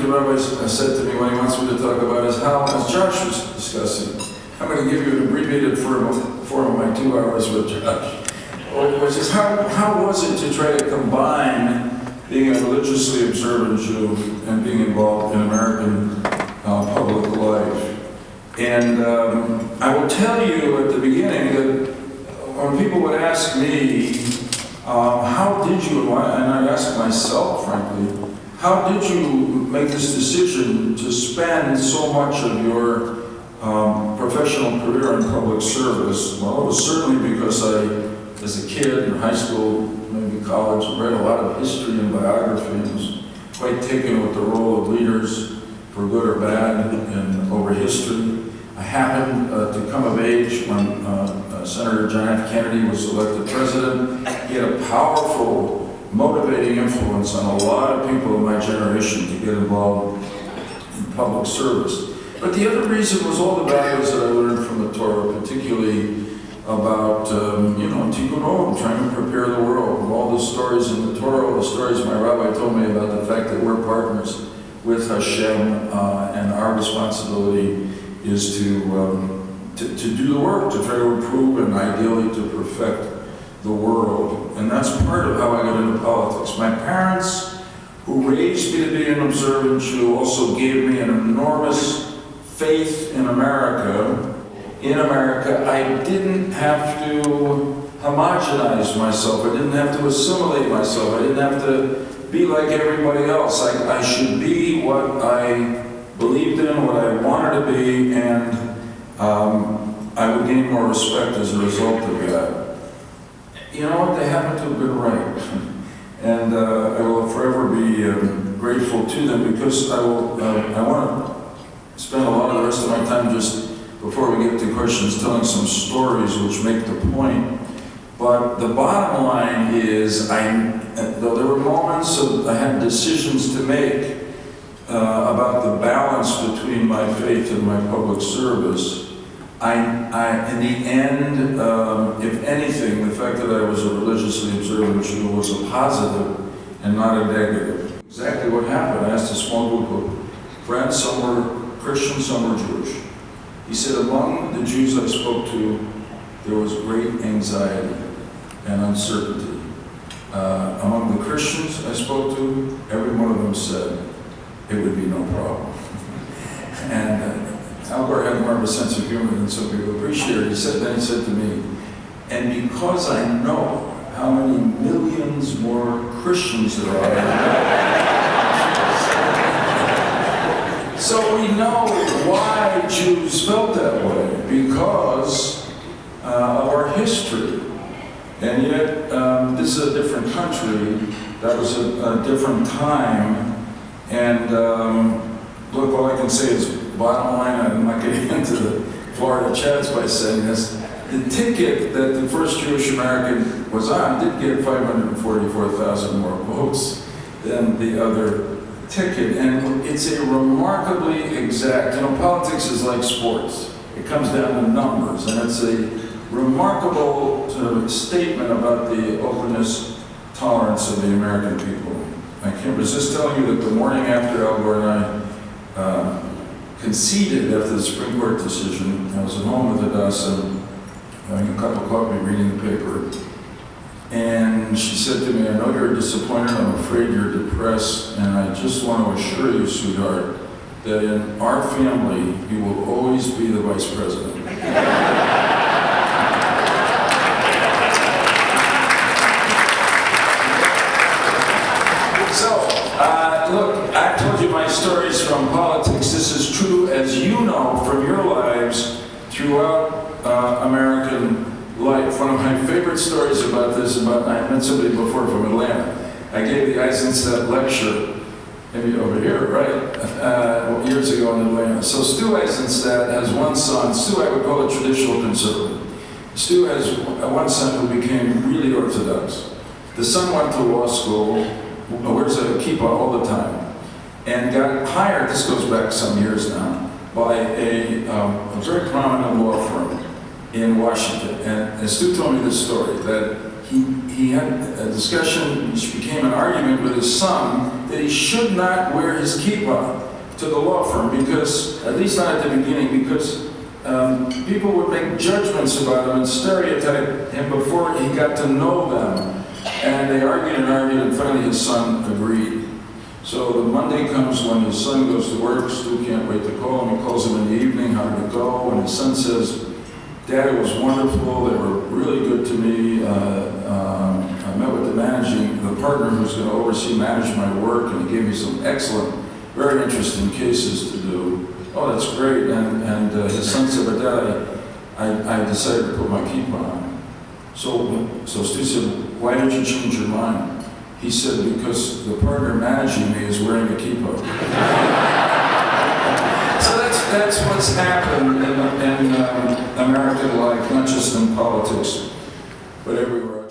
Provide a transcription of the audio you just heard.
the rabbi said to me when he wants me to talk about is how, as Josh was discussing, I'm going to give you an abbreviated form of my 2 hours with Josh, which is how was it to try to combine being a religiously observant Jew and being involved in American public life. And I will tell you at the beginning that when people would ask me, how did you, and I ask myself, frankly, how did you make this decision to spend so much of your professional career in public service? Well, it was certainly because I, as a kid in high school, maybe college, read a lot of history and biography and was quite taken with the role of leaders, for good or bad, over history. I happened to come of age when Senator John F. Kennedy was elected president. He had a powerful, motivating influence on a lot of people in my generation to get involved in public service. But the other reason was all the values that I learned from the Torah, particularly about, tikkun olam, trying to prepare the world. All the stories in the Torah, all the stories my rabbi told me about the fact that we're partners with Hashem, and our responsibility is to do the work, to try to improve and ideally to perfect the world. And that's part of how I got into politics. My parents, who raised me to be an observant Jew, also gave me an enormous faith in America. In America, I didn't have to homogenize myself. I didn't have to assimilate myself. I didn't have to be like everybody else. I should be what I believed in, what I wanted to be, and I would gain more respect as a result of that. You know what? They happen to have been right. And I will forever be grateful to them, because I want to spend a lot of the rest of my time, just before we get to questions, telling some stories which make the point. But the bottom line is, though there were moments I had decisions to make about the balance between my faith and my public service, in the end, if anything, the fact that I was a religiously observant Jew was a positive and not a negative. Exactly what happened. I asked a small group of friends, some were Christian, some were Jewish. He said, among the Jews I spoke to, there was great anxiety and uncertainty. Among the Christians I spoke to, every one of them said it would be no problem. And Al Gore had more of a sense of humor than some people appreciate. Then he said to me, and because I know how many millions more Christians there are, so we know why Jews felt that way, because of our history. And yet, this is a different country, that was a different time, and look, all I can say is, bottom line, I'm not getting into the Florida chats by saying this, the ticket that the first Jewish American was on did get 544,000 more votes than the other ticket, and it's a remarkably exact, politics is like sports. It comes down to numbers, and it's a remarkable sort of statement about the openness, tolerance of the American people. I can't resist telling you that the morning after Al Gore and I conceded after the Supreme Court decision, I was at home with Hadassah, having a cup of coffee, reading the paper, and she said to me, I know you're disappointed, I'm afraid you're depressed, and I just want to assure you, sweetheart, that in our family, you will always be the vice president. Look, I told you my stories from politics. This is true, as you know, from your lives throughout American life. One of my favorite stories about this, I met somebody before from Atlanta. I gave the Eisenstadt lecture, maybe over here, right, years ago in Atlanta. So Stu Eisenstadt has one son. Stu, I would call a traditional conservative. Stu has one son who became really orthodox. The son went to law school, wears a kippah all the time, and got hired, this goes back some years now, by a very prominent law firm in Washington. And Stu told me this story, that he had a discussion which became an argument with his son that he should not wear his kippah to the law firm because, at least not at the beginning, because people would make judgments about him and stereotype him before he got to know them. And they argued and finally his son agreed. So the Monday comes when his son goes to work. Stu can't wait to call him. He calls him in the evening, how did it go? And his son says, Dad, it was wonderful. They were really good to me. I met with the partner who's going to manage my work, and he gave me some excellent, very interesting cases to do. Oh, that's great. And his son said, but Dad, I decided to put my kippah on. So Stu said, why did you change your mind? He said, because the partner managing me is wearing a kippah. So that's what's happened in American life, not just in politics, but everywhere.